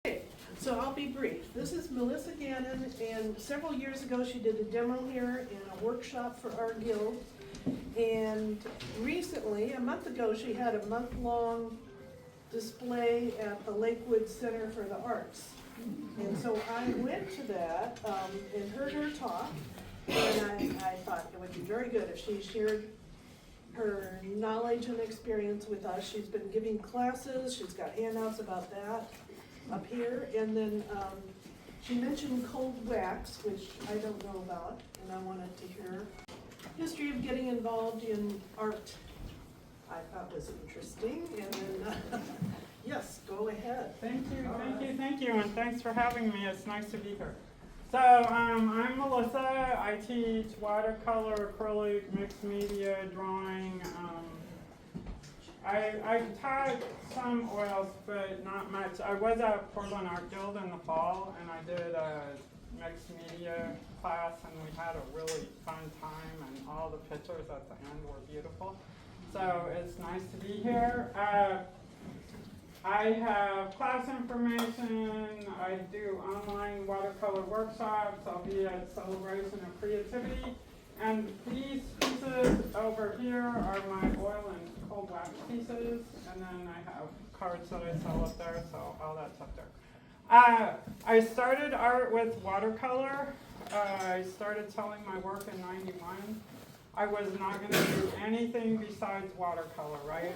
Okay, so I'll be brief. This is Melissa Gannon, and several years ago she did a demo here and a workshop for our guild. And recently, a month ago, she had a month-long display at the Lakewood Center for the Arts. And so I went to that and heard her talk, and I thought it would be very good if she shared her knowledge and experience with us. She's been giving classes, she's got handouts about that up here, and then she mentioned cold wax, which I don't know about, and I wanted to hear history of getting involved in art. I thought was interesting, and then yes, go ahead. Thank you, and thanks for having me. It's nice to be here. So I'm Melissa. I teach watercolor, acrylic, mixed media, drawing. I taught some oils, but not much. I was at Portland Art Guild in the fall, and I did a mixed media class, and we had a really fun time, and all the pictures at the end were beautiful. So it's nice to be here. I have class information. I do online watercolor workshops. I'll be at Celebration of Creativity. And these pieces over here are my oil and cold wax pieces. And then I have cards that I sell up there, so all that's up there. I started art with watercolor. I started selling my work in '91. I was not going to do anything besides watercolor, right?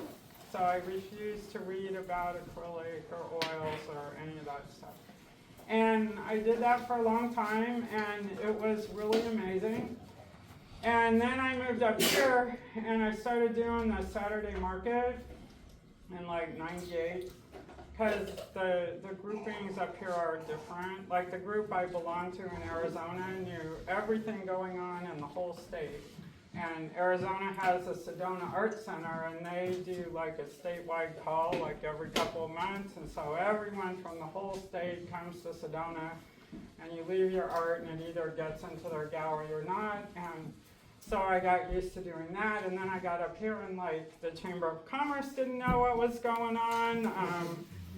So I refused to read about acrylic or oils or any of that stuff. And I did that for a long time, and it was really amazing. And then I moved up here, and I started doing the Saturday market in like '98, because the groupings up here are different. Like the group I belong to in Arizona knew everything going on in the whole state. And Arizona has a Sedona Art Center, and they do like a statewide call like every couple of months. And so everyone from the whole state comes to Sedona, and you leave your art, and it either gets into their gallery or not. And so I got used to doing that, and then I got up here, and like the Chamber of Commerce didn't know what was going on.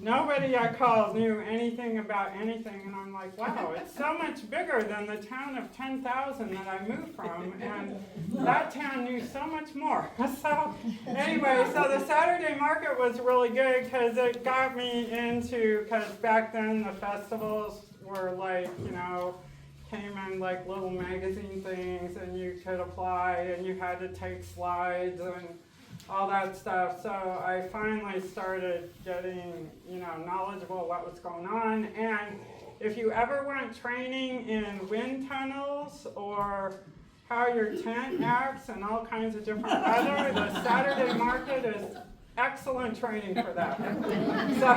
Nobody I called knew anything about anything, and I'm like, wow, it's so much bigger than the town of 10,000 that I moved from, and that town knew so much more. So anyway, so the Saturday market was really good because it got me into, because back then the festivals were like, you know, came in like little magazine things, and you could apply, and you had to take slides and all that stuff. So I finally started getting, you know, knowledgeable what was going on. And if you ever want training in wind tunnels or how your tent acts and all kinds of different weather, the Saturday market is excellent training for that. So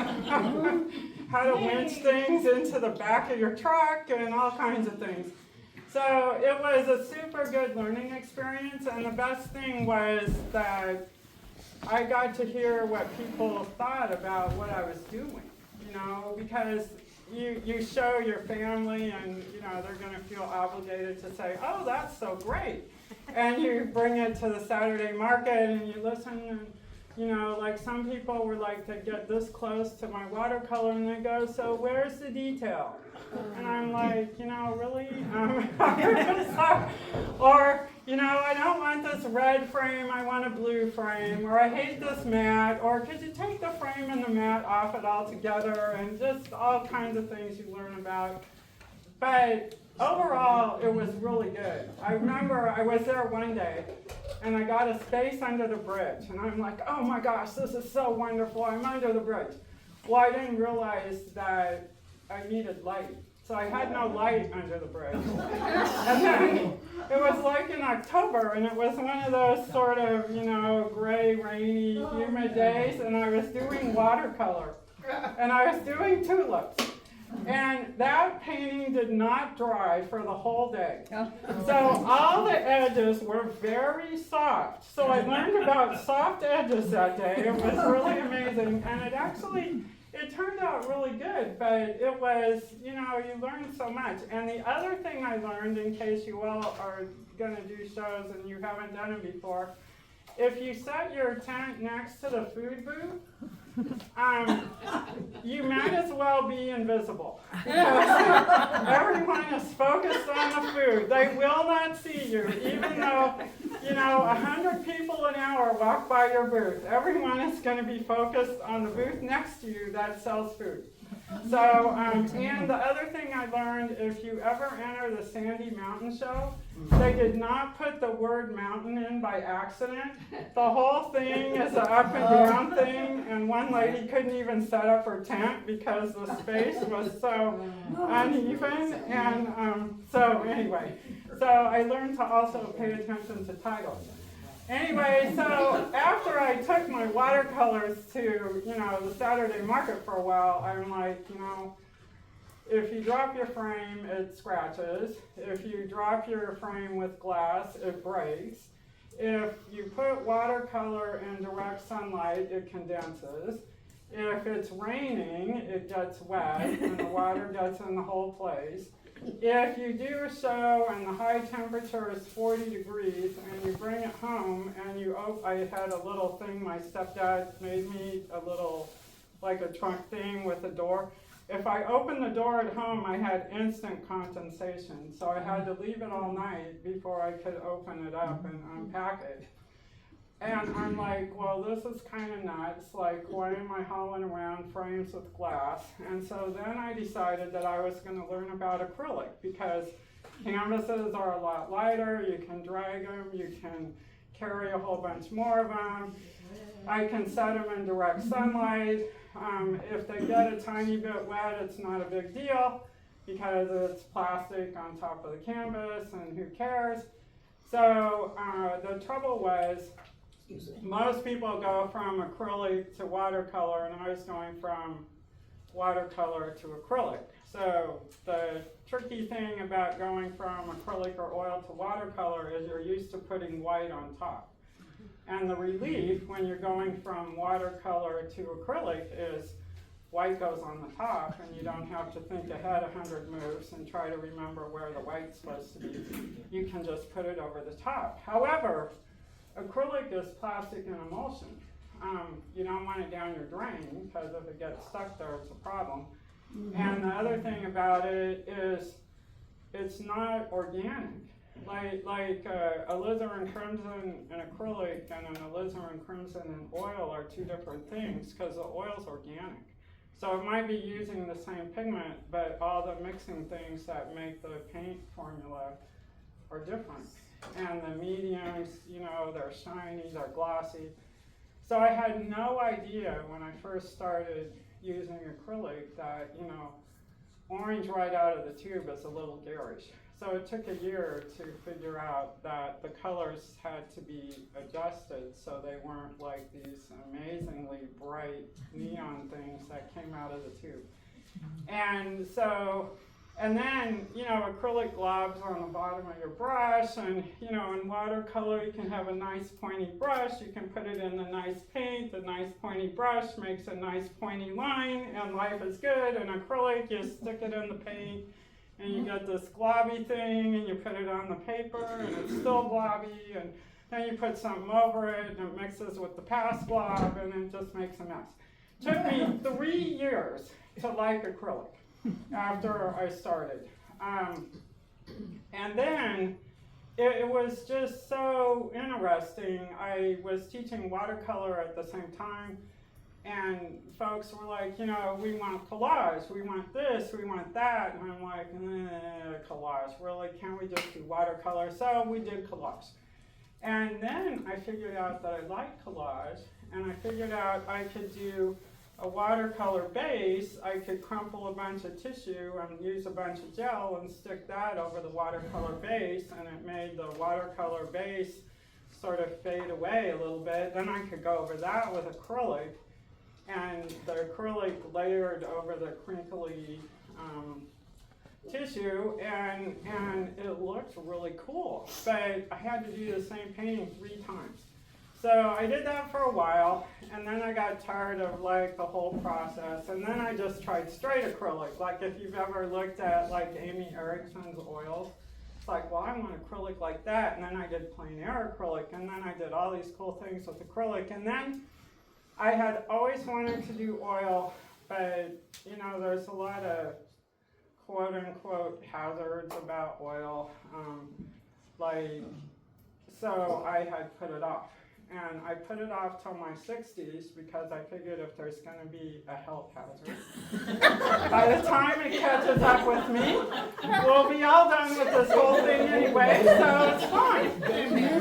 how to winch things into the back of your truck and all kinds of things. So it was a super good learning experience, and the best thing was that I got to hear what people thought about what I was doing, you know, because you show your family, and, you know, they're going to feel obligated to say, oh, that's so great. And you bring it to the Saturday market, and you listen, and, you know, like some people were like, to get this close to my watercolor, and they go, so where's the detail? And I'm like, you know, really? Or, you know, I don't want this red frame, I want a blue frame, or I hate this mat, or could you take the frame and the mat off it altogether, and just all kinds of things you learn about. But overall, it was really good. I remember I was there one day, and I got a space under the bridge, and I'm like, oh my gosh, this is so wonderful, I'm under the bridge. Well, I didn't realize that I needed light. So I had no light under the bridge. And then it was like in October, and it was one of those sort of, you know, gray, rainy, humid days, and I was doing watercolor. And I was doing tulips. And that painting did not dry for the whole day. So all the edges were very soft. So I learned about soft edges that day. It was really amazing. And it turned out really good, but it was, you know, you learn so much. And the other thing I learned, in case you all are going to do shows and you haven't done it before, if you set your tent next to the food booth, you might as well be invisible. Because everyone is focused on the food. They will not see you, even though, 100 people an hour walk by your booth. Everyone is going to be focused on the booth next to you that sells food. So, and the other thing I learned, if you ever enter the Sandy Mountain Show, they did not put the word mountain in by accident. The whole thing is an up and down thing, and one lady couldn't even set up her tent because the space was so uneven. And so anyway, so I learned to also pay attention to titles. Anyway, so after I took my watercolors to, the Saturday market for a while, I'm like, if you drop your frame, it scratches. If you drop your frame with glass, it breaks. If you put watercolor in direct sunlight, it condenses. If it's raining, it gets wet and the water gets in the whole place. If you do a show and the high temperature is 40 degrees and you bring it home and I had a little thing, my stepdad made me a little, like a trunk thing with a door. If I opened the door at home, I had instant condensation, so I had to leave it all night before I could open it up and unpack it. And I'm like, well, this is kind of nuts. Like, why am I hauling around frames with glass? And so then I decided that I was going to learn about acrylic because canvases are a lot lighter. You can drag them. You can carry a whole bunch more of them. I can set them in direct sunlight. If they get a tiny bit wet, it's not a big deal because it's plastic on top of the canvas, and who cares? So the trouble was, most people go from acrylic to watercolor, and I was going from watercolor to acrylic. So the tricky thing about going from acrylic or oil to watercolor is you're used to putting white on top. And the relief when you're going from watercolor to acrylic is white goes on the top, and you don't have to think ahead 100 moves and try to remember where the white's supposed to be. You can just put it over the top. However, acrylic is plastic and emulsion. You don't want it down your drain because if it gets stuck there, it's a problem. And the other thing about it is it's not organic. Like alizarin crimson and acrylic and an alizarin crimson and oil are two different things because the oil's organic. So it might be using the same pigment, but all the mixing things that make the paint formula are different. And the mediums, they're shiny, they're glossy. So I had no idea when I first started using acrylic that, orange right out of the tube is a little garish. So it took a year to figure out that the colors had to be adjusted so they weren't like these amazingly bright neon things that came out of the tube. And so, and then, acrylic globs on the bottom of your brush, and, in watercolor you can have a nice pointy brush, you can put it in a nice paint, the nice pointy brush makes a nice pointy line, and life is good. And acrylic, you stick it in the paint, and you get this globby thing, and you put it on the paper, and it's still globby, and then you put something over it, and it mixes with the past glob, and it just makes a mess. Took me 3 years to like acrylic after I started. And then it was just so interesting. I was teaching watercolor at the same time, and folks were like, we want collage, we want this, we want that. And I'm like, collage, really? Can't we just do watercolor? So we did collage. And then I figured out that I liked collage, and I figured out I could do a watercolor base. I could crumple a bunch of tissue and use a bunch of gel and stick that over the watercolor base, and it made the watercolor base sort of fade away a little bit. Then I could go over that with acrylic, and the acrylic layered over the crinkly tissue, and it looked really cool. But I had to do the same painting 3 times. So I did that for a while, and then I got tired of the whole process, and then I just tried straight acrylic. Like if you've ever looked at Amy Erickson's oils, it's like, well, I want acrylic like that, and then I did plein air acrylic, and then I did all these cool things with acrylic, and then I had always wanted to do oil, but you know, there's a lot of quote unquote hazards about oil. Like, so I had put it off. And I put it off till my 60s because I figured if there's going to be a health hazard, by the time it catches up with me, we'll be all done with this whole thing anyway, so it's fine.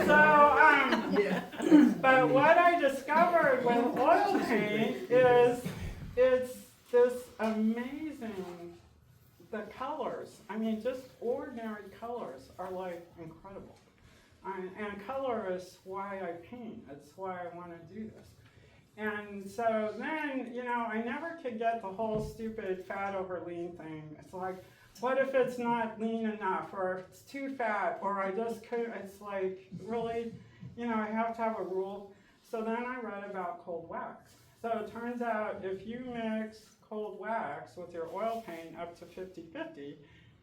So, but what I discovered with oil paint is it's this amazing, the colors. I mean, just ordinary colors are like incredible. And color is why I paint. It's why I want to do this. And so then, you know, I never could get the whole stupid fat over lean thing. It's like, what if it's not lean enough, or it's too fat, or I just couldn't, it's like, really, you know, I have to have a rule. So then I read about cold wax. So it turns out if you mix cold wax with your oil paint up to 50-50,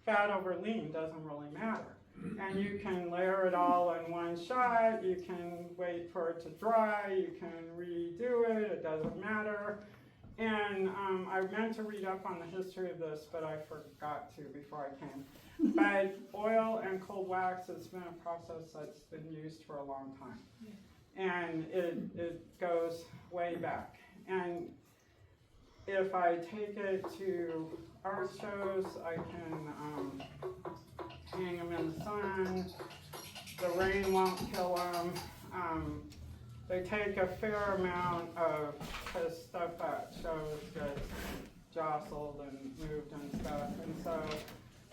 fat over lean doesn't really matter. And you can layer it all in one shot, you can wait for it to dry, you can redo it, it doesn't matter. And I meant to read up on the history of this, but I forgot to before I came. But oil and cold wax has been a process that's been used for a long time. And it goes way back. And if I take it to art shows, I can hang them in the sun, the rain won't kill them. They take a fair amount of, because stuff at shows gets jostled and moved and stuff, and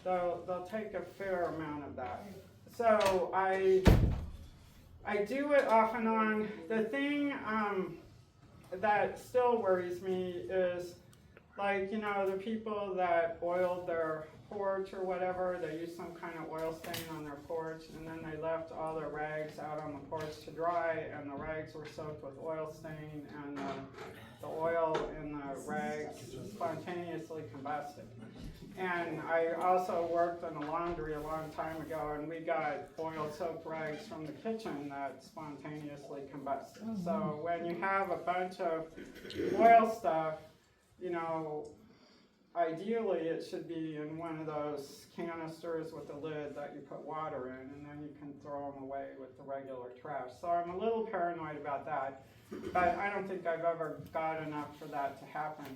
so they'll take a fair amount of that. So I do it off and on. The thing that still worries me is, like, you know, the people that oiled their porch or whatever, they used some kind of oil stain on their porch, and then they left all their rags out on the porch to dry, and the rags were soaked with oil stain, and the oil in the rags spontaneously combusted. And I also worked in a laundry a long time ago, and we got oil-soaked rags from the kitchen that spontaneously combusted. So when you have a bunch of oil stuff, you know, ideally it should be in one of those canisters with a lid that you put water in, and then you can throw them away with the regular trash. So I'm a little paranoid about that, but I don't think I've ever got enough for that to happen.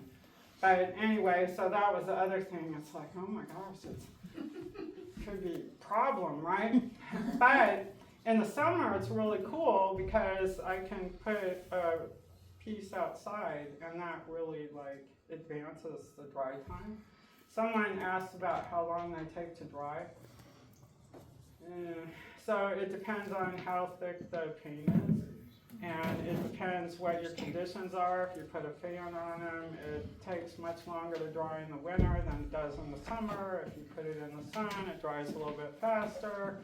But anyway, so that was the other thing. It's like, oh my gosh, it could be a problem, right? But in the summer, it's really cool because I can put a piece outside, and that really like advances the dry time. Someone asked about how long they take to dry. So it depends on how thick the paint is, and it depends what your conditions are. If you put a fan on them, it takes much longer to dry in the winter than it does in the summer. If you put it in the sun, it dries a little bit faster.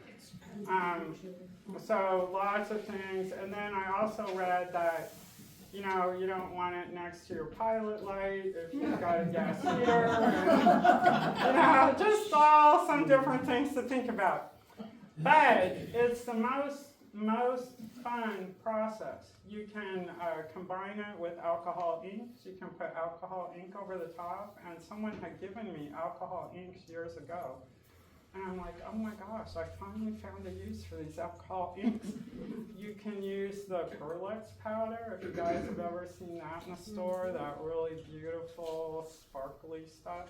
So lots of things. And then I also read that, you know, you don't want it next to your pilot light if you've got a gas heater, and, you know, just all some different things to think about. But it's the most fun process. You can combine it with alcohol inks. You can put alcohol ink over the top, and someone had given me alcohol inks years ago. And I'm like, oh my gosh, I finally found a use for these alcohol inks. You can use the Perlex powder, if you guys have ever seen that in the store, that really beautiful, sparkly stuff.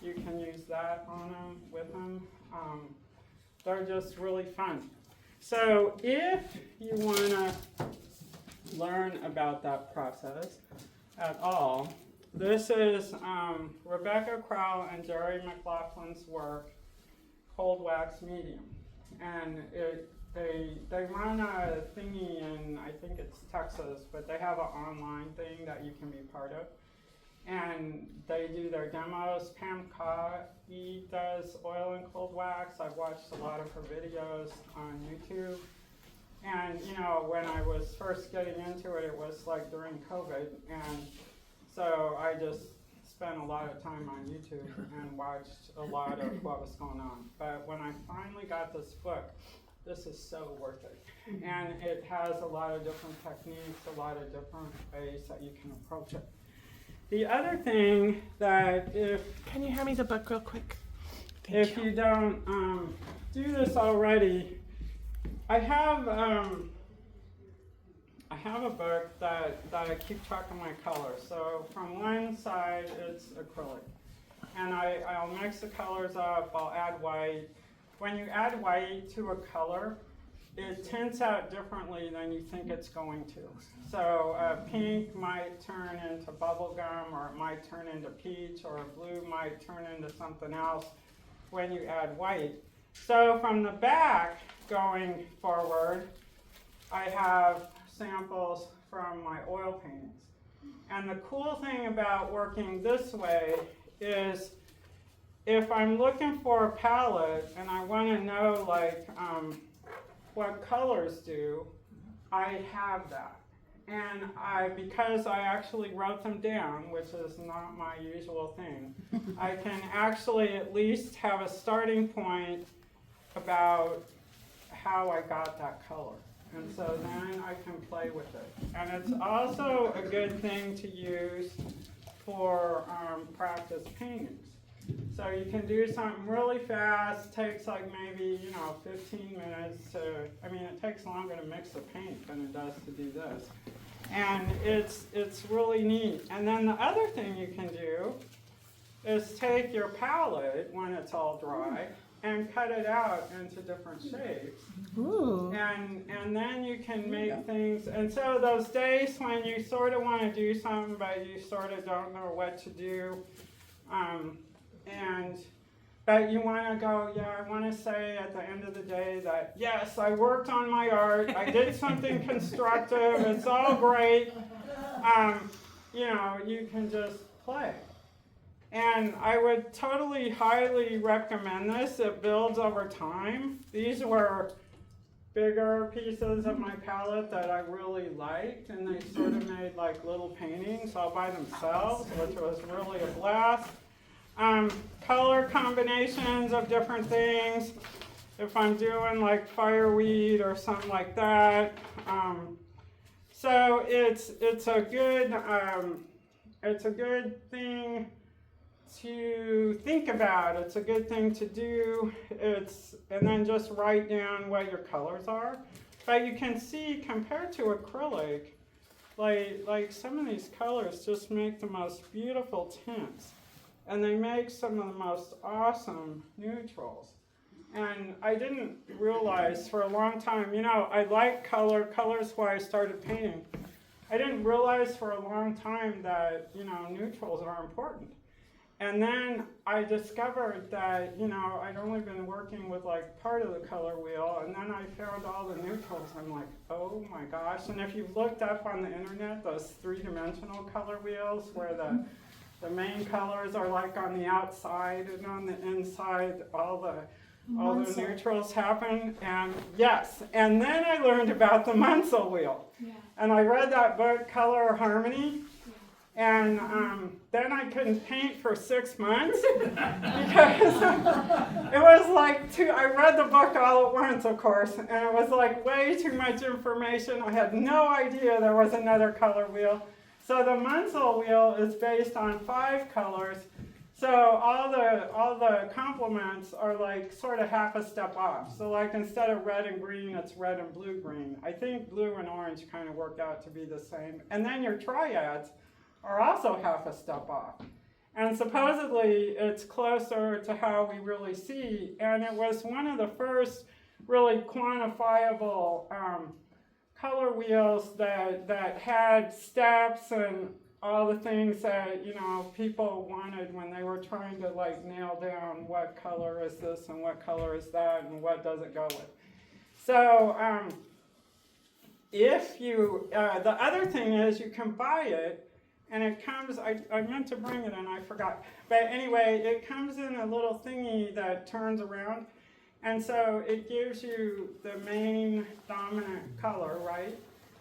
You can use that on them, with them. They're just really fun. So if you want to learn about that process at all, this is Rebecca Crowell and Jerry McLaughlin's work, Cold Wax Medium. And they run a thingy in, I think it's Texas, but they have an online thing that you can be part of. And they do their demos. Pam Kahi does oil and cold wax. I've watched a lot of her videos on YouTube. And you know, when I was first getting into it, it was like during COVID. And so I just spent a lot of time on YouTube and watched a lot of what was going on. But when I finally got this book, this is so worth it. And it has a lot of different techniques, a lot of different ways that you can approach it. The other thing that Can you hand me the book real quick? if you don't do this already, I have a book that I keep track of my colors. So from one side it's acrylic, and I'll mix the colors up. I'll add white. When you add white to a color, it tints out differently than you think it's going to. So pink might turn into bubblegum, or it might turn into peach, or blue might turn into something else when you add white. So from the back going forward, I have samples from my oil paintings. And the cool thing about working this way is if I'm looking for a palette and I want to know like what colors do, I have that. And because I actually wrote them down, which is not my usual thing, I can actually at least have a starting point about how I got that color. And so then I can play with it. And it's also a good thing to use for practice paintings. So you can do something really fast, takes like maybe, 15 minutes to, it takes longer to mix the paint than it does to do this. And it's really neat. And then the other thing you can do is take your palette when it's all dry and cut it out into different shapes. Ooh. And then you can make things, and so those days when you sort of want to do something but you sort of don't know what to do, but you want to go, I want to say at the end of the day that, yes, I worked on my art, I did something constructive, it's all great, you can just play. And I would totally highly recommend this. It builds over time. These were bigger pieces of my palette that I really liked, and they sort of made like little paintings all by themselves, which was really a blast. Color combinations of different things, if I'm doing like fireweed or something like that. So it's a good thing to think about. It's a good thing to do. And then just write down what your colors are. But you can see compared to acrylic, like some of these colors just make the most beautiful tints. And they make some of the most awesome neutrals. And I didn't realize for a long time, I like color. Color's why I started painting. I didn't realize for a long time that, neutrals are important. And then I discovered that, I'd only been working with like part of the color wheel, and then I found all the neutrals. I'm like, oh my gosh. And if you've looked up on the internet, those three-dimensional color wheels where the main colors are like on the outside, and on the inside all the neutrals happen. And yes, and then I learned about the Munsell wheel. Yeah. And I read that book, Color Harmony. And then I couldn't paint for 6 months because it was like I read the book all at once, of course, and it was like way too much information. I had no idea there was another color wheel. So the Munsell wheel is based on 5 colors. So all the complements are like sort of half a step off. So like instead of red and green, it's red and blue-green. I think blue and orange kind of work out to be the same. And then your triads are also half a step off. And supposedly it's closer to how we really see. And it was one of the first really quantifiable color wheels that had steps and all the things that people wanted when they were trying to like nail down what color is this and what color is that and what does it go with. So if you, the other thing is you can buy it. And it comes, I meant to bring it and I forgot. But anyway, it comes in a little thingy that turns around. And so it gives you the main dominant color, right?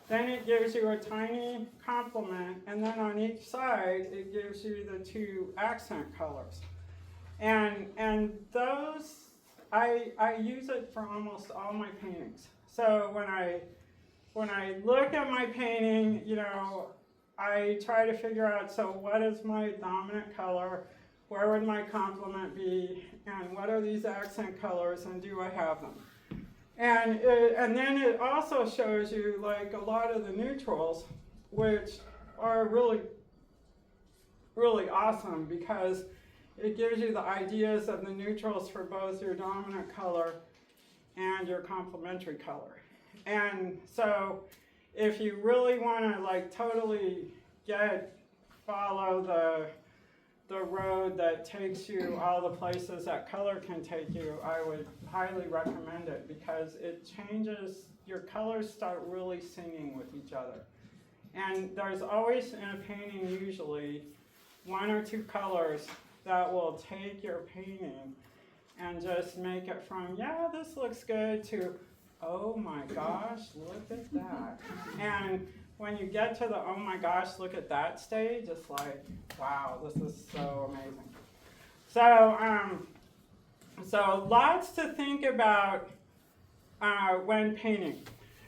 Then it gives you a tiny complement. And then on each side, it gives you the 2 accent colors. And those, I use it for almost all my paintings. So when I look at my painting, I try to figure out, so what is my dominant color, where would my complement be, and what are these accent colors, and do I have them? And then it also shows you like a lot of the neutrals, which are really, really awesome because it gives you the ideas of the neutrals for both your dominant color and your complementary color. And so if you really want to like totally follow the road that takes you all the places that color can take you, I would highly recommend it because it changes, your colors start really singing with each other. And there's always in a painting usually one or two colors that will take your painting and just make it from, yeah, this looks good, to, oh my gosh, look at that. And when you get to the, oh my gosh, look at that stage, it's like, wow, this is so amazing. So lots to think about when painting.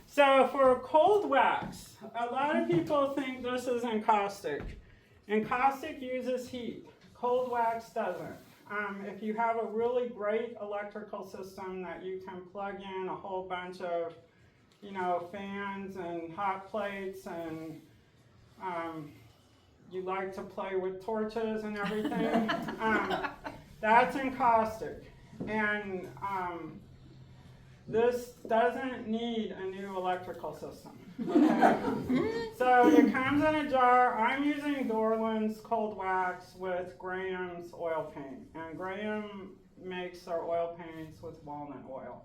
So for cold wax, a lot of people think this is encaustic. Encaustic uses heat. Cold wax doesn't. If you have a really great electrical system that you can plug in a whole bunch of, fans and hot plates, and you like to play with torches and everything, that's encaustic. And this doesn't need a new electrical system. Okay? So it comes in a jar. I'm using Dorland's cold wax with Graham's oil paint. And Graham makes their oil paints with walnut oil.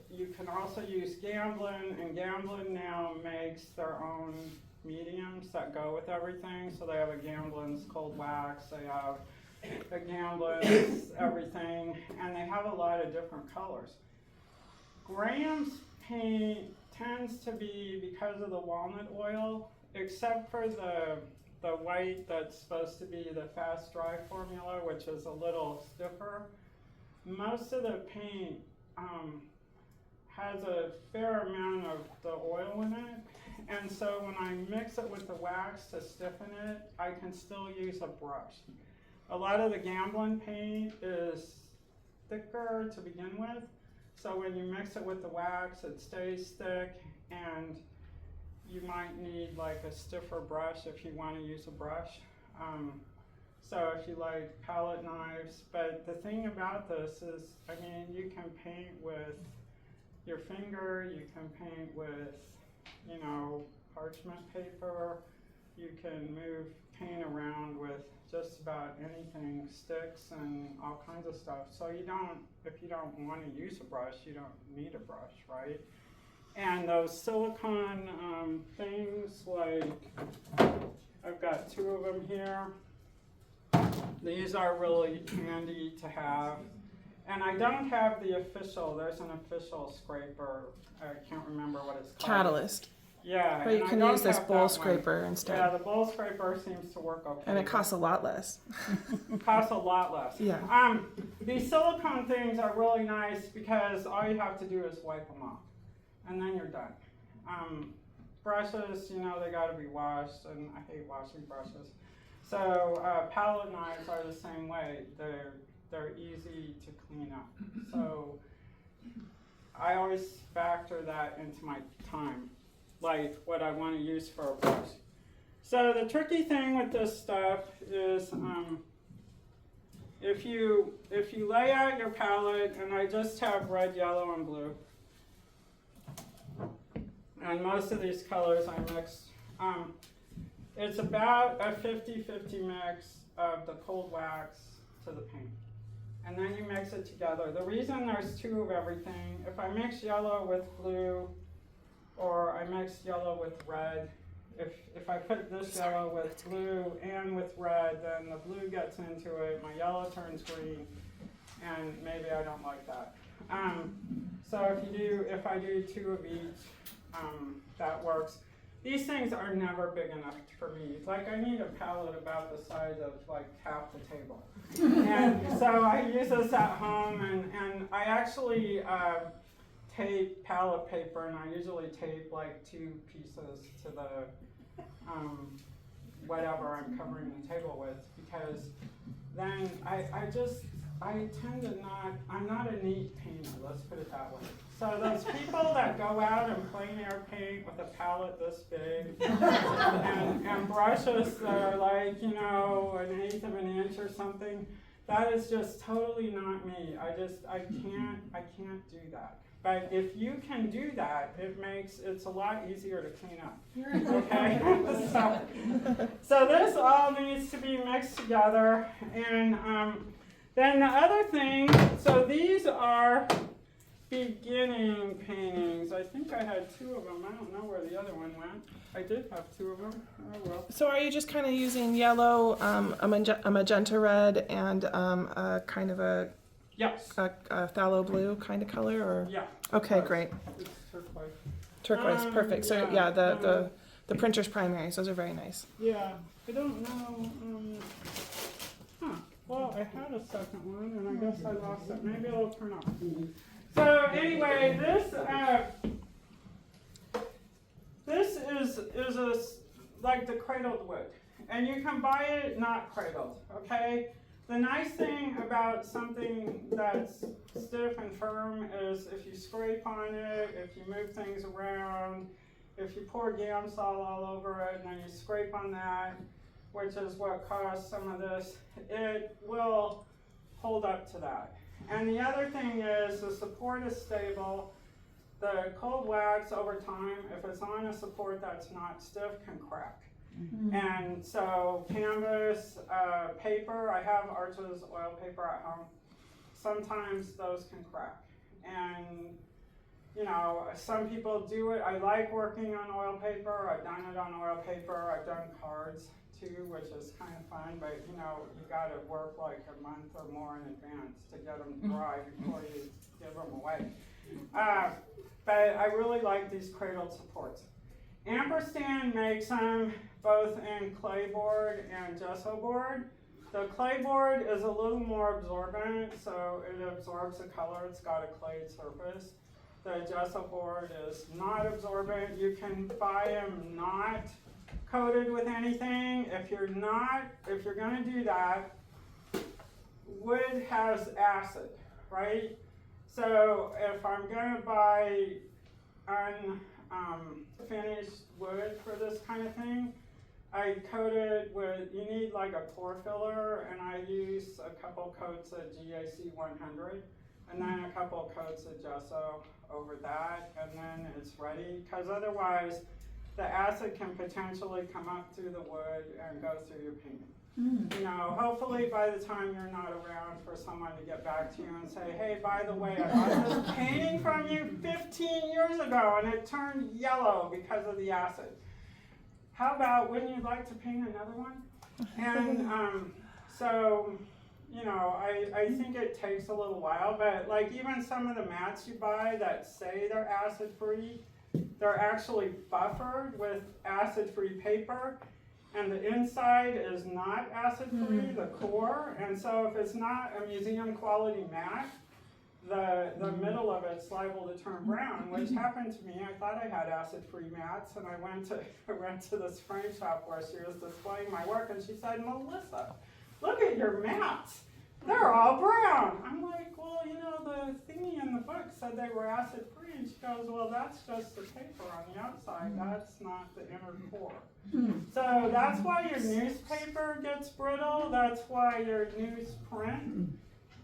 You can also use Gannon, and Gannon now makes their own mediums that go with everything. So they have a Gannon's cold wax, they have a Gannon's everything, and they have a lot of different colors. Graham's paint tends to be, because of the walnut oil, except for the white that's supposed to be the fast dry formula, which is a little stiffer, most of the paint has a fair amount of the oil in it, and so when I mix it with the wax to stiffen it, I can still use a brush. A lot of the Gannon paint is thicker to begin with, so when you mix it with the wax, it stays thick, and you might need like a stiffer brush if you want to use a brush. So if you like palette knives, but the thing about this is, you can paint with your finger, you can paint with, parchment paper, you can move paint around with just about anything, sticks and all kinds of stuff. So if you don't want to use a brush, you don't need a brush, right? And those silicone things, like, I've got two of them here. These are really handy to have. And I don't have the official, there's an official scraper, I can't remember what it's called. Catalyst. Yeah. But you can use this bowl scraper instead. Yeah, the bowl scraper seems to work okay. And it costs a lot less. It costs a lot less. Yeah. These silicone things are really nice because all you have to do is wipe them off, and then you're done. Brushes, they got to be washed, and I hate washing brushes. So palette knives are the same way. They're easy to clean up. So I always factor that into my time, like what I want to use for a brush. So the tricky thing with this stuff is if you lay out your palette, and I just have red, yellow, and blue, and most of these colors I mixed, it's about a 50-50 mix of the cold wax to the paint. And then you mix it together. The reason there's two of everything, if I mix yellow with blue, or I mix yellow with red, if I put this yellow with blue and with red, then the blue gets into it, my yellow turns green, and maybe I don't like that. So if I do two of each, that works. These things are never big enough for me. Like, I need a palette about the size of like half the table. And so I use this at home, and I actually tape palette paper, and I usually tape like two pieces to whatever I'm covering the table with, because then I tend to I'm not a neat painter, let's put it that way. So those people that go out and plein air paint with a palette this big and brushes that are like, you know, 1/8 of an inch or something, that is just totally not me. I can't do that. But if you can do that, it's a lot easier to clean up. Okay? so this all needs to be mixed together. And then the other thing, so these are beginning paintings. I think I had 2 of them. I don't know where the other one went. I did have 2 of them. Oh well. So are you just kind of using yellow, a magenta red, and a kind of a Yes. a phthalo blue kind of color, or? Yeah. Okay, great. It's turquoise. Turquoise, perfect. So yeah, the printer's primaries, those are very nice. Yeah, I don't know. Well, I had a second one, and I guess I lost it. Maybe it'll turn off. So anyway, this is like the cradled wood, and you can buy it not cradled. Okay. The nice thing about something that's stiff and firm is if you scrape on it, if you move things around, if you pour Gamsol all over it and then you scrape on that, which is what caused some of this, it will hold up to that. And the other thing is the support is stable. The cold wax over time, if it's on a support that's not stiff, can crack. Mm-hmm. And so canvas, paper, I have Arches oil paper at home. Sometimes those can crack. And, you know, some people do it. I like working on oil paper. I've done it on oil paper. I've done cards too, which is kind of fun. But, you know, you got to work like a month or more in advance to get them dry before you give them away. But I really like these cradled supports. Ampersand makes them both in clay board and gesso board. The clay board is a little more absorbent, so it absorbs the color. It's got a clayed surface. The gesso board is not absorbent. You can buy them not coated with anything. If you're going to do that, wood has acid, right? So if I'm going to buy finished wood for this kind of thing, I coat it with, you need like a pore filler, and I use a couple coats of GAC 100 and then a couple coats of gesso over that, and then it's ready, because otherwise the acid can potentially come up through the wood and go through your painting. You know, hopefully by the time you're not around for someone to get back to you and say, hey, by the way, I bought this painting from you 15 years ago and it turned yellow because of the acid. How about, wouldn't you like to paint another one? And so, you know, I think it takes a little while, but like even some of the mats you buy that say they're acid-free, they're actually buffered with acid-free paper. And the inside is not acid-free, the core, and so if it's not a museum quality mat, the middle of it's liable to turn brown, which happened to me. I thought I had acid-free mats, and I went to this frame shop where she was displaying my work, and she said, Melissa, look at your mats. They're all brown. I'm like, well, you know, the thingy in the book said they were acid-free, and she goes, well, that's just the paper on the outside. That's not the inner core. So that's why your newspaper gets brittle. That's why your newsprint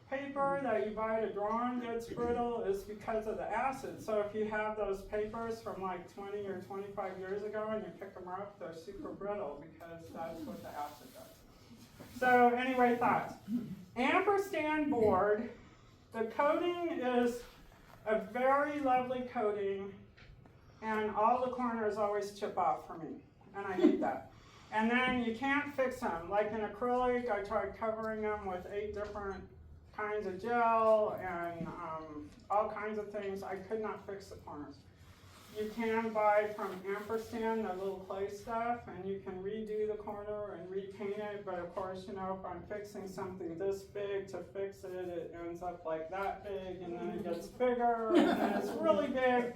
paper that you buy to draw on gets brittle, is because of the acid. So if you have those papers from like 20 or 25 years ago and you pick them up, they're super brittle because that's what the acid does. So anyway, thoughts. Ampersand board, the coating is a very lovely coating, and all the corners always chip off for me, and I hate that. And then you can't fix them. Like in acrylic, I tried covering them with 8 different kinds of gel and all kinds of things. I could not fix the corners. You can buy from Ampersand the little clay stuff, and you can redo the corner and repaint it, but of course, you know, if I'm fixing something this big to fix it, it ends up like that big, and then it gets bigger, and then it's really big.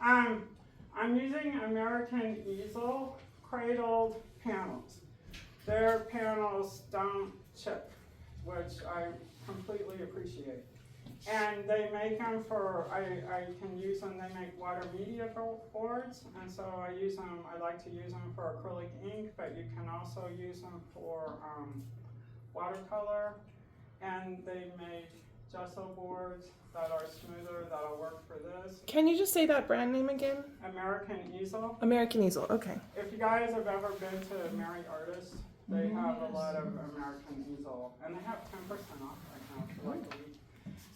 I'm using American easel cradled panels. Their panels don't chip, which I completely appreciate. And they make them for, I can use them, they make water media boards, and so I like to use them for acrylic ink, but you can also use them for watercolor, and they make gesso boards that are smoother, that'll work for this. Can you just say that brand name again? American Easel. American Easel, okay. If you guys have ever been to Merry Artist, they have a lot of American Easel, and they have 10% off right now for like a week.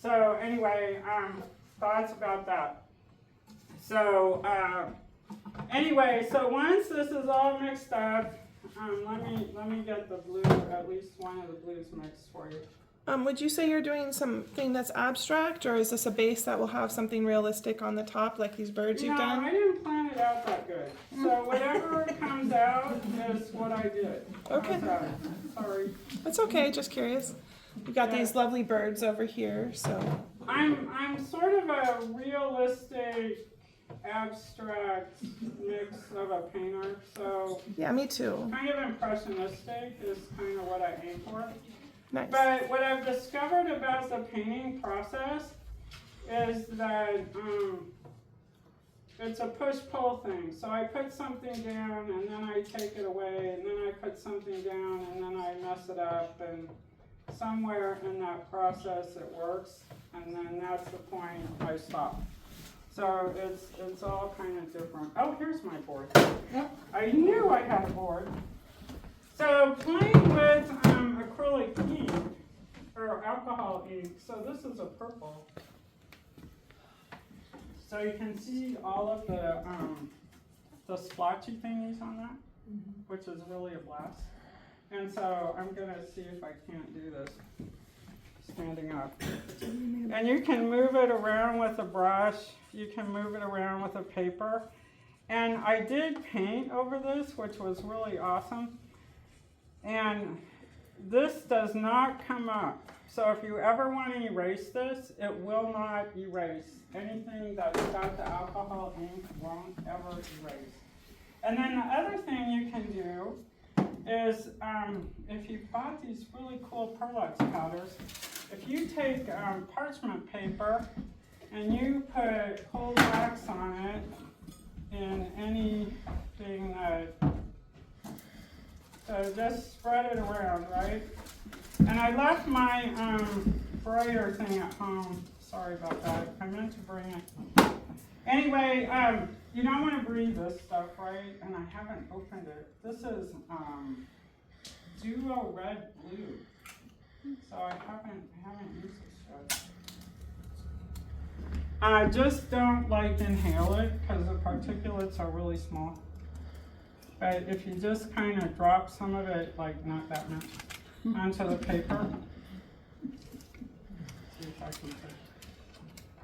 So anyway, thoughts about that. So anyway, so once this is all mixed up, let me get the blue, at least one of the blues mixed for you. Would you say you're doing something that's abstract, or is this a base that will have something realistic on the top, like these birds you've done? I didn't plan it out that good. So whatever comes out is what I did. Okay. Sorry. That's okay, just curious. We've got these lovely birds over here, so. I'm sort of a realistic, abstract mix of a painter. So Yeah, me too. kind of impressionistic is kind of what I aim for. Nice. But what I've discovered about the painting process is that it's a push-pull thing. So I put something down and then I take it away, and then I put something down and then I mess it up, and somewhere in that process it works, and then that's the point I stop. So it's all kind of different. Oh, here's my board. Yep. I knew I had a board. So playing with acrylic ink, or alcohol ink, so this is a purple. So you can see all of the splotchy thingies on that, which is really a blast. And so I'm gonna see if I can't do this standing up. And you can move it around with a brush, you can move it around with a paper. And I did paint over this, which was really awesome. And this does not come up. So if you ever want to erase this, it will not erase. Anything that's got the alcohol ink won't ever erase. And then the other thing you can do is, if you bought these really cool Perlux powders, if you take parchment paper and you put cold wax on it in anything that, so just spread it around, right? And I left my brayer thing at home. Sorry about that. I meant to bring it. Anyway, you don't want to breathe this stuff, right? And I haven't opened it. This is Duo Red Blue. So I haven't used this yet. I just don't like inhale it because the particulates are really small. But if you just kind of drop some of it, like not that much, onto the paper. See if I can pick.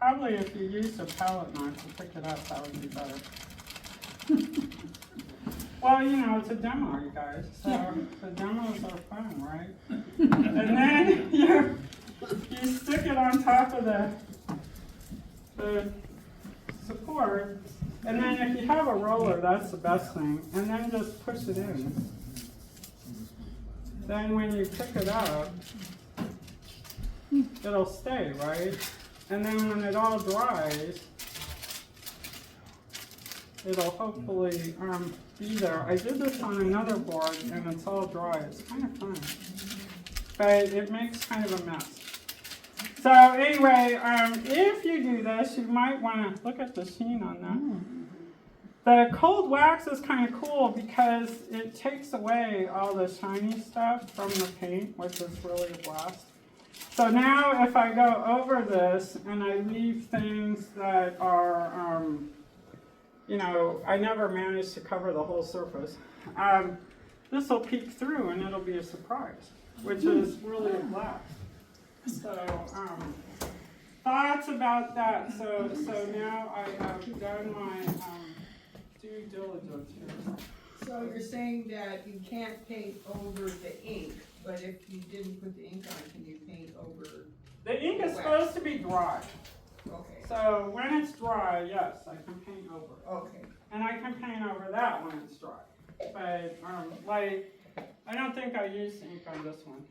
Probably if you use a palette knife to pick it up, that would be better. Well, you know, it's a demo, you guys. So the demos are fun, right? And then you stick it on top of the support. And then if you have a roller, that's the best thing. And then just push it in. Then when you pick it up, it'll stay, right? And then when it all dries, it'll hopefully be there. I did this on another board and it's all dry. It's kind of fun. But it makes kind of a mess. So anyway, if you do this, you might want to look at the sheen on that. The cold wax is kind of cool because it takes away all the shiny stuff from the paint, which is really a blast. So now if I go over this and I leave things that are, you know, I never managed to cover the whole surface, this will peek through and it'll be a surprise, which is really a blast. So thoughts about that. So now I have done my due diligence here. So you're saying that you can't paint over the ink, but if you didn't put the ink on, can you paint over? The ink is supposed to be dry. Okay. So when it's dry, yes, I can paint over it. Okay. And I can paint over that when it's dry. but like, I don't think I used ink on this one.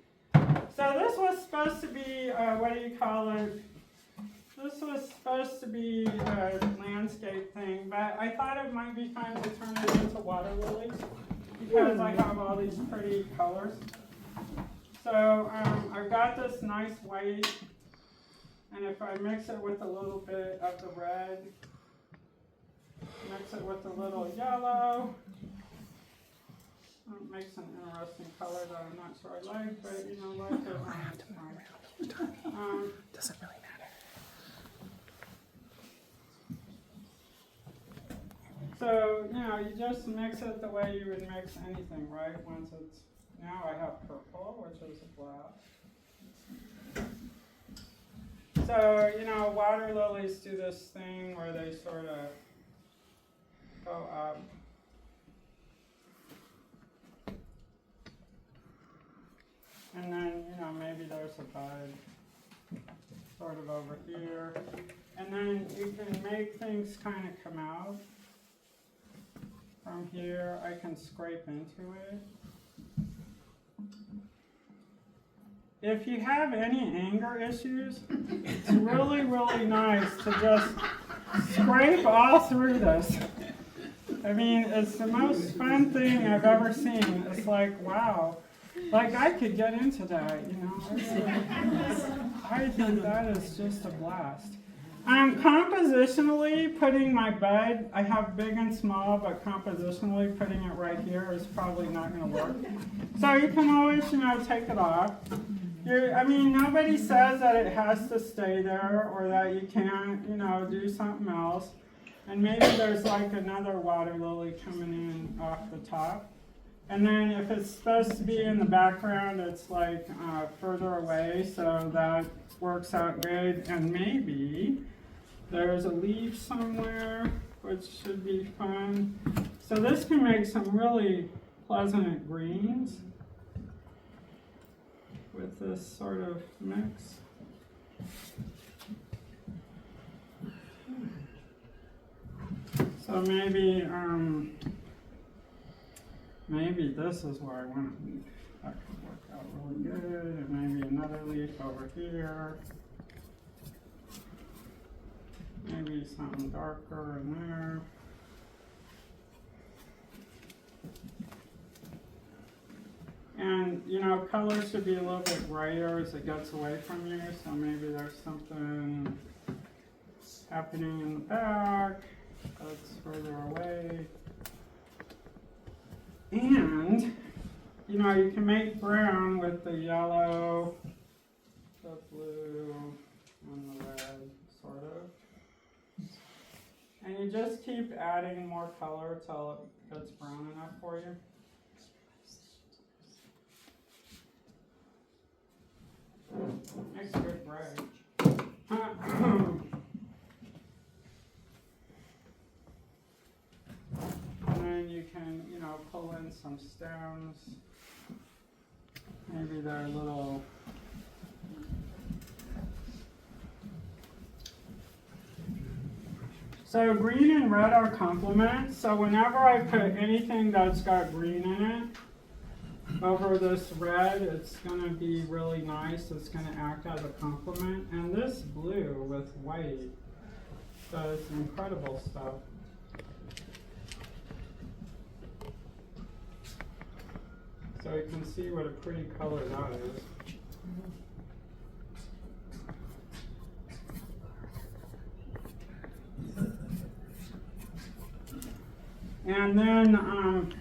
So this was supposed to be, what do you call it? This was supposed to be a landscape thing, but I thought it might be fun to turn it into water lilies because I have all these pretty colors. So I've got this nice white, and if I mix it with a little bit of the red, mix it with a little yellow, it makes an interesting color that I'm not sure I like, but you know what? Doesn't really matter. So, you know, you just mix it the way you would mix anything, right? Once it's, now I have purple, which is a black. So, you know, water lilies do this thing where they sort of go up. And then, you know, maybe there's a bud sort of over here. And then you can make things kind of come out. From here, I can scrape into it. If you have any anger issues, it's really, really nice to just scrape all through this. I mean, it's the most fun thing I've ever seen. It's like, wow, like I could get into that, you know. I think that is just a blast. Compositionally, putting my bud, I have big and small, but compositionally putting it right here is probably not going to work. So you can always, you know, take it off. I mean, nobody says that it has to stay there or that you can't, you know, do something else. And maybe there's like another water lily coming in off the top. And then if it's supposed to be in the background, it's like further away, so that works out good. And maybe there's a leaf somewhere, which should be fun. So this can make some really pleasant greens with this sort of mix. So maybe, maybe this is where I want to leaf. That could work out really good. And maybe another leaf over here. Maybe something darker in there. And, you know, color should be a little bit brighter as it gets away from you. So maybe there's something happening in the back that's further away. And, you know, you can make brown with the yellow, the blue, and the red, sort of. And you just keep adding more color till it gets brown enough for you. Makes good bread. And then you can, you know, pull in some stems. Maybe they're a little. So green and red are complements. So whenever I put anything that's got green in it over this red, it's going to be really nice. It's going to act as a complement. And this blue with white does incredible stuff. So you can see what a pretty color that is. And then,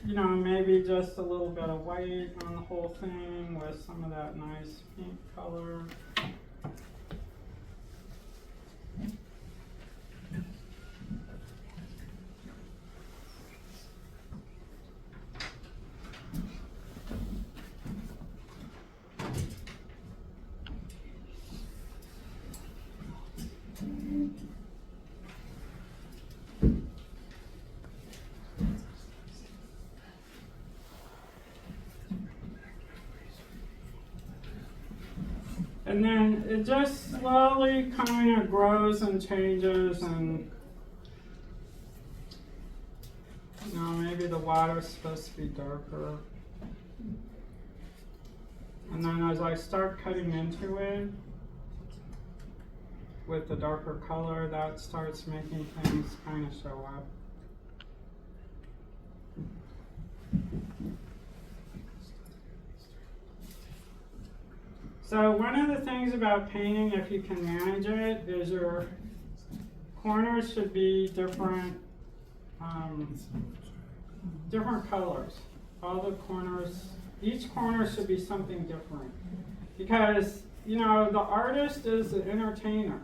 you know, maybe just a little bit of white on the whole thing with some of that nice pink color. And then it just slowly kind of grows and changes, and you know, maybe maybe the water's supposed to be darker. And then as I start cutting into it with the darker color, that starts making things kind of show up. So one of the things about painting, if you can manage it, is your corners should be different colors. All the corners, each corner should be something different. Because, you know, the artist is the entertainer.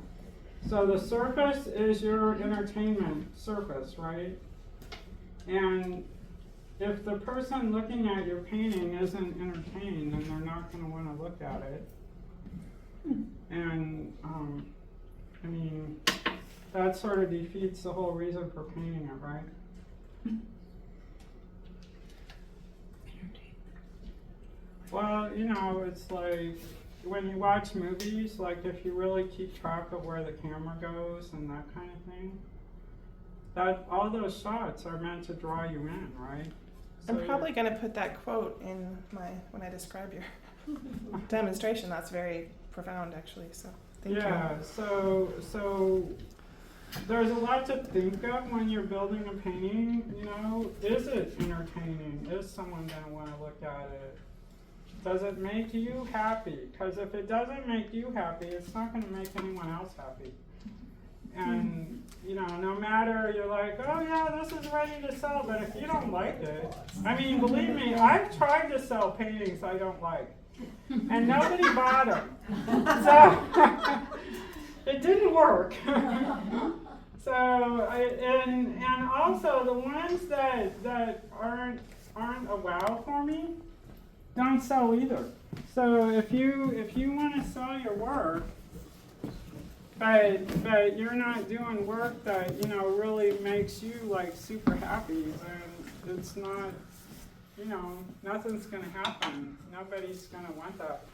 So the surface is your entertainment surface, right? And if the person looking at your painting isn't entertained, then they're not going to want to look at it. And, I mean, that sort of defeats the whole reason for painting it, right? Well, you know, it's like when you watch movies, like if you really keep track of where the camera goes and that kind of thing, that all those shots are meant to draw you in, right? I'm probably going to put that quote in when I describe your demonstration. That's very profound, actually. So thank you. Yeah. So there's a lot to think of when you're building a painting. You know, is it entertaining? Is someone going to want to look at it? Does it make you happy? Because if it doesn't make you happy, it's not going to make anyone else happy. And, you know, no matter, you're like, oh yeah, this is ready to sell, but if you don't like it, I mean, believe me, I've tried to sell paintings I don't like, and nobody bought them. So, it didn't work. So, and also the ones that aren't a wow for me, don't sell either. So if you want to sell your work, but you're not doing work that, you know, really makes you like super happy, then it's not, you know, nothing's gonna happen. Nobody's gonna want that.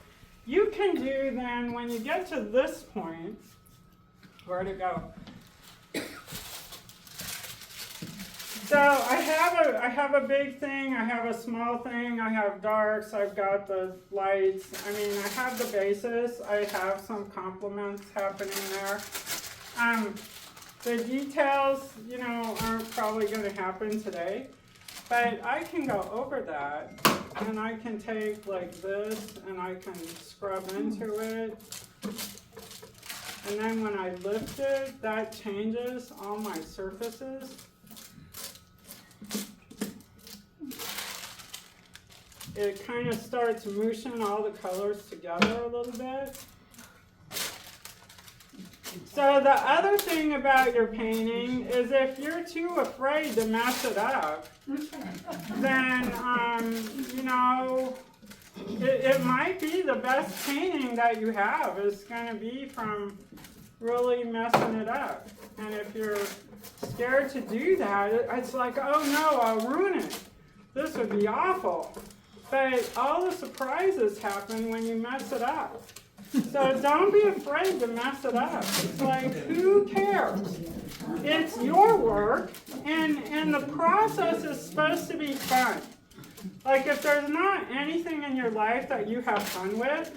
You can do then, when you get to this point, where to go? So I have a big thing, I have a small thing, I have darks, I've got the lights. I mean, I have the basis, I have some complements happening there. The details, you know, aren't probably going to happen today, but I can go over that, and I can take like this, and I can scrub into it. And then when I lift it, that changes all my surfaces. It kind of starts mushing all the colors together a little bit. So the other thing about your painting is if you're too afraid to mess it up, then, you know, it might be the best painting that you have is going to be from really messing it up. And if you're scared to do that, it's like, oh no, I'll ruin it. This would be awful. But all the surprises happen when you mess it up. So don't be afraid to mess it up. It's like, who cares? It's your work, and the process is supposed to be fun. Like if there's not anything in your life that you have fun with,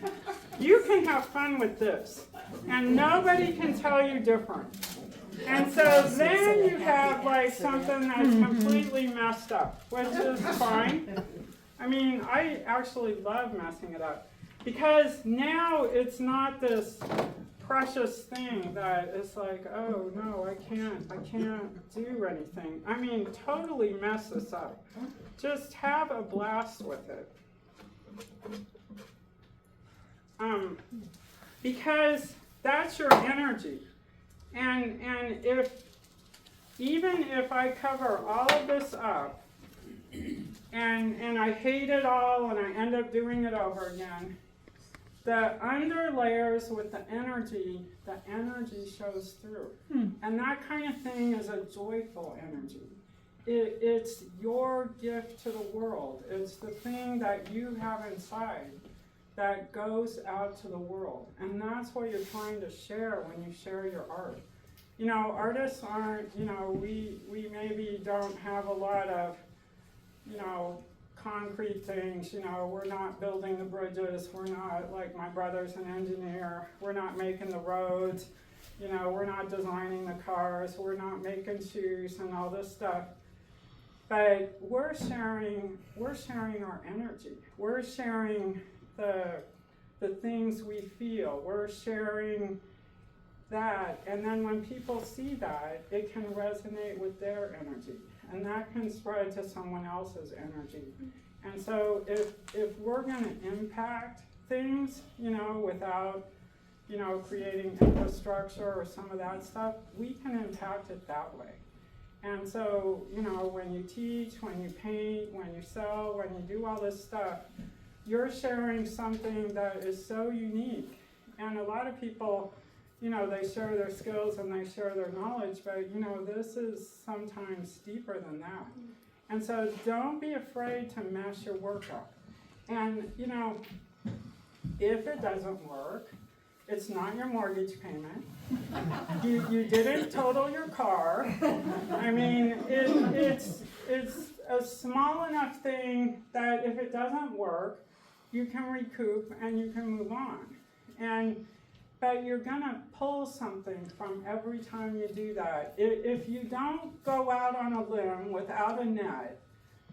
you can have fun with this. And nobody can tell you different. And so then you have like something that's completely messed up, which is fine. I mean, I actually love messing it up because now it's not this precious thing that is like, oh no, I can't do anything. I mean, totally mess this up. Just have a blast with it. Because that's your energy. And even if I cover all of this up, and I hate it all, and I end up doing it over again, the under layers with the energy shows through. And that kind of thing is a joyful energy. It's your gift to the world. It's the thing that you have inside that goes out to the world. And that's what you're trying to share when you share your art. You know, artists aren't, you know, we maybe don't have a lot of you know, concrete things, you know, we're not building the bridges, we're not, like my brother's an engineer, we're not making the roads, you know, we're not designing the cars, we're not making shoes and all this stuff. But we're sharing our energy. We're sharing the things we feel. We're sharing that, and then when people see that, it can resonate with their energy, and that can spread to someone else's energy. And so if we're gonna impact things, you know, without, you know, creating infrastructure or some of that stuff, we can impact it that way. And so, you know, when you teach, when you paint, when you sell, when you do all this stuff, you're sharing something that is so unique. And a lot of people, you know, they share their skills and they share their knowledge, but, you know, this is sometimes deeper than that. And so don't be afraid to mess your work up. And, you know, if it doesn't work, it's not your mortgage payment. You didn't total your car. I mean, it's a small enough thing that if it doesn't work, you can recoup and you can move on. But you're gonna pull something from every time you do that. If you don't go out on a limb without a net,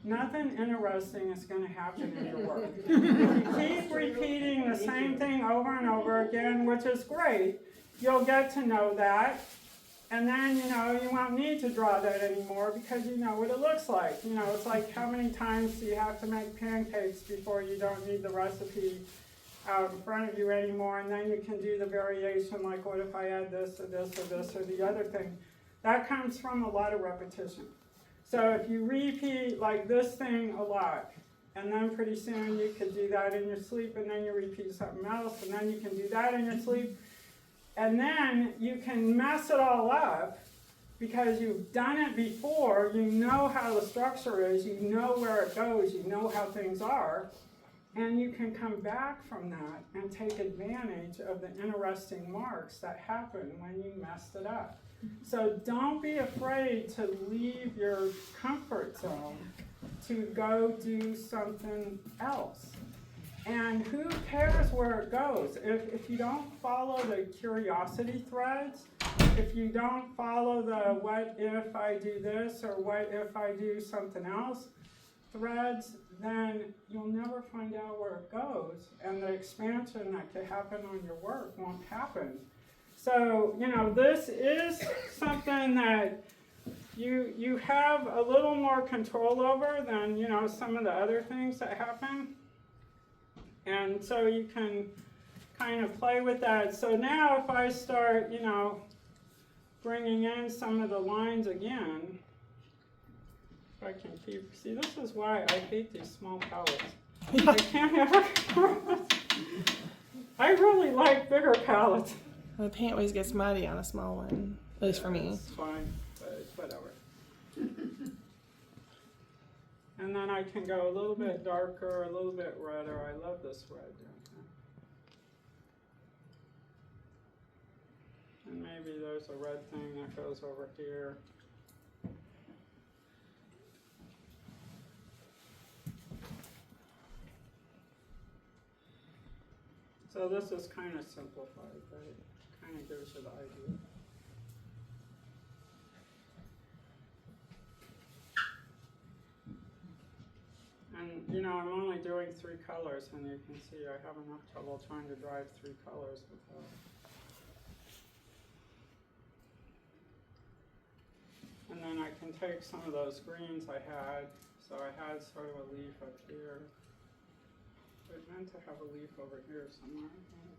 nothing interesting is gonna happen in your work. If you keep repeating the same thing over and over again, which is great, you'll get to know that. And then, you know, you won't need to draw that anymore because you know what it looks like. You know, it's like how many times do you have to make pancakes before you don't need the recipe out in front of you anymore, and then you can do the variation, like what if I add this or this or this or the other thing. That comes from a lot of repetition. So if you repeat like this thing a lot, and then pretty soon you could do that in your sleep, and then you repeat something else, and then you can do that in your sleep, and then you can mess it all up because you've done it before, you know how the structure is, you know where it goes, you know how things are, and you can come back from that and take advantage of the interesting marks that happen when you messed it up. So don't be afraid to leave your comfort zone to go do something else. And who cares where it goes? If you don't follow the curiosity threads, if you don't follow the what if I do this or what if I do something else threads, then you'll never find out where it goes, and the expansion that could happen on your work won't happen. So, you know, this is something that you have a little more control over than, you know, some of the other things that happen. And so you can kind of play with that. So now if I start, you know, bringing in some of the lines again, if I can keep, see, this is why I hate these small palettes. I can't ever, I really like bigger palettes. The paint always gets muddy on a small one, at least for me. It's fine, but whatever. And then I can go a little bit darker, a little bit redder. I love this red down here. And maybe there's a red thing that goes over here. So this is kind of simplified, but it kind of gives you the idea. And, you know, I'm only doing 3 colors, and you can see I have enough trouble trying to drive 3 colors without. And then I can take some of those greens I had. So I had sort of a leaf up here. I meant to have a leaf over here somewhere, I think.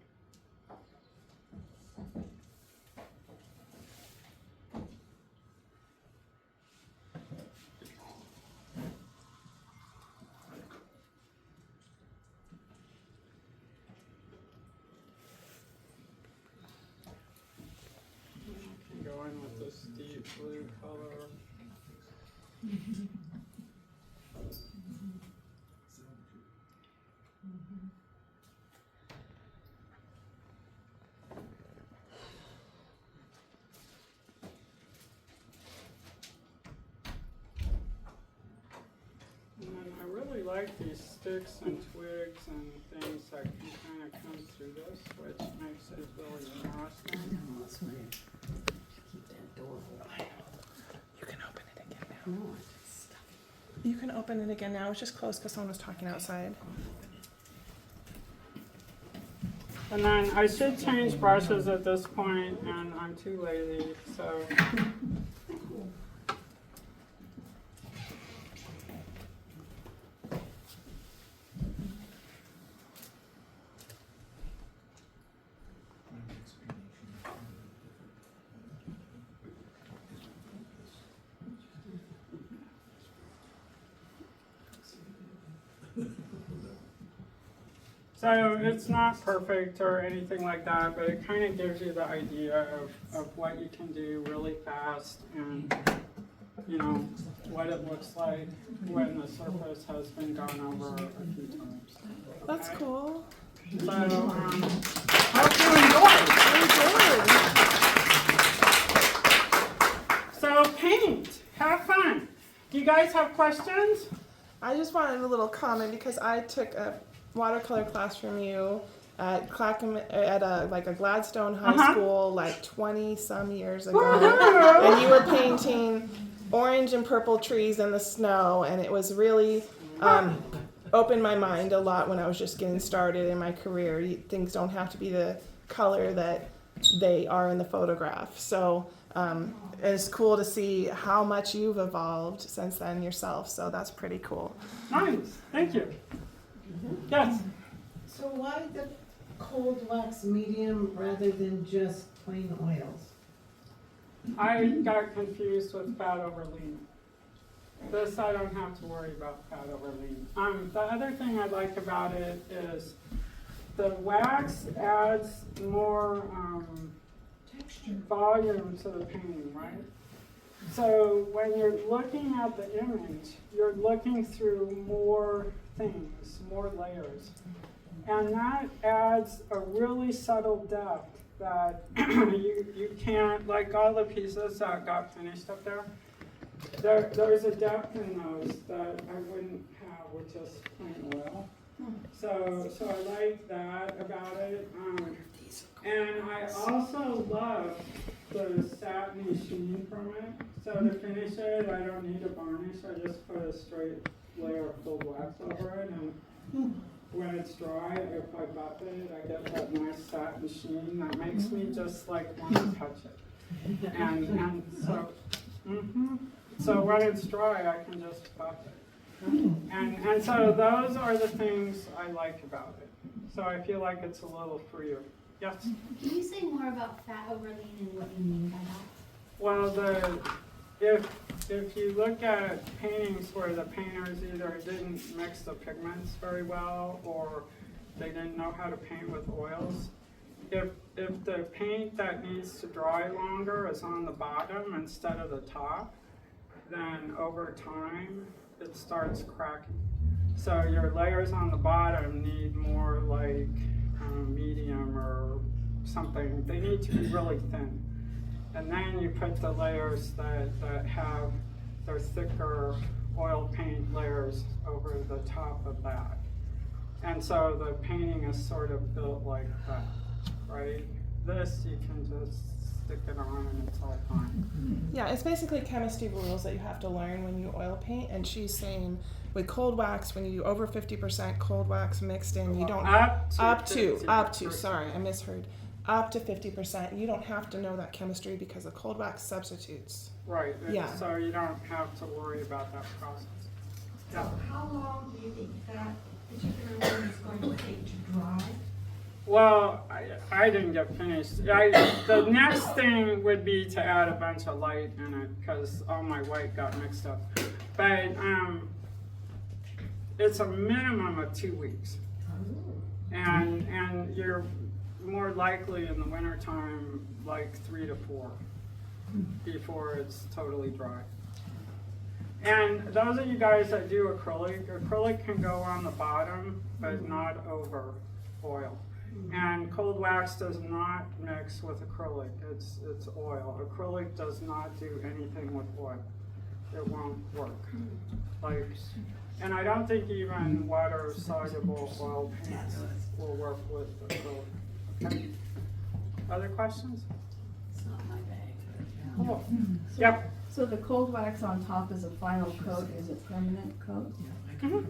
Go in with this deep blue color. And like these sticks and twigs and things that can kind of come through this, which makes it really interesting. Keep that door open. You can open it again now. No, it's stuck. You can open it again now. It's just closed because someone was talking outside. And then I should change brushes at this point, and I'm too lazy, so. So it's not perfect or anything like that, but it kind of gives you the idea of what you can do really fast and, you know, what it looks like when the surface has been gone over a few times. That's Okay? cool. So, hope you enjoy. Very good. So paint, have fun. Do you guys have questions? I just wanted a little comment because I took a watercolor class from you at Clackamas, at a Gladstone High School like 20 some years ago, Woohoo! and you were painting orange and purple trees in the snow, and it was really opened my mind a lot when I was just getting started in my career. Things don't have to be the color that they are in the photograph. So it's cool to see how much you've evolved since then yourself. So that's pretty cool. Nice, thank you. Yes. So why the cold wax medium rather than just plain oils? I got confused with fat over lean. This I don't have to worry about fat over lean. The other thing I like about it is the wax adds more Texture. volume to the painting, right? So when you're looking at the image, you're looking through more things, more layers. And that adds a really subtle depth that you can't, like all the pieces that got finished up there, there's a depth in those that I wouldn't have with just plain oil. So I like that about it. And I also love the satiny sheen from it. So to finish it, I don't need a varnish. I just put a straight layer of cold wax over it. And when it's dry, if I buff it, I get that nice satin sheen that makes me just like want to touch it. And so, so when it's dry, I can just buff it. And so those are the things I like about it. So I feel like it's a little freer. Yes? Can you say more about fat over lean and what you mean by that? Well, if you look at paintings where the painters either didn't mix the pigments very well or they didn't know how to paint with oils, if the paint that needs to dry longer is on the bottom instead of the top, then over time it starts cracking. So your layers on the bottom need more like medium or something. They need to be really thin. And then you put the layers that have their thicker oil paint layers over the top of that. And so the painting is sort of built like that, right? This you can just stick it on and it's all fine. Yeah, it's basically chemistry rules that you have to learn when you oil paint. And she's saying with cold wax, when you do over 50% cold wax mixed in, you don't up to. Sorry, I misheard. Up to 50%. You don't have to know that chemistry because the cold wax substitutes. Right. Yeah. So you don't have to worry about that process. Yeah. How long do you think that particular one is going to take to dry? Well, I didn't get finished. The next thing would be to add a bunch of light in it because all my white got mixed up. But it's a minimum of 2 weeks. And you're more likely in the wintertime like 3 to 4 before it's totally dry. And those of you guys that do acrylic can go on the bottom, but not over oil. And cold wax does not mix with acrylic, it's oil. Acrylic does not do anything with oil. It won't work. Like, And I don't think even water soluble oil paints will work with the acrylic. Okay. Other questions? It's not my bag. Cool. Yep. So the cold wax on top is a final coat, is it permanent coat? Mhm.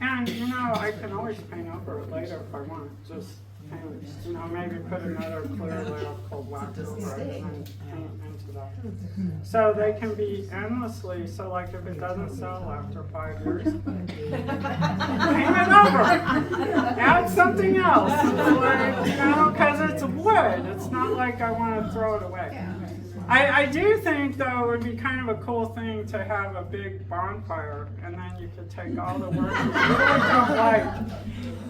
And, you know, I can always paint over it later if I want, just paint, you know, maybe put another clear layer of cold wax over it and then paint into that. So they can be endlessly, so like if it doesn't sell after 5 years, paint it over, add something else, like, you know, because it's wood, it's not like I want to throw it away. I do think, though, it would be kind of a cool thing to have a big bonfire, and then you could take all the work you really don't like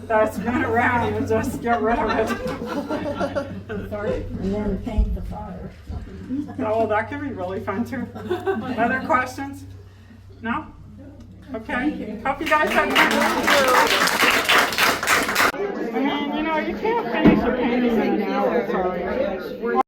that's been around and just get rid of it. And then paint the fire. Oh, that could be really fun, too. Other questions? No? Okay. Hope you guys had fun. I mean, you know, you can't finish a painting in an hour, sorry.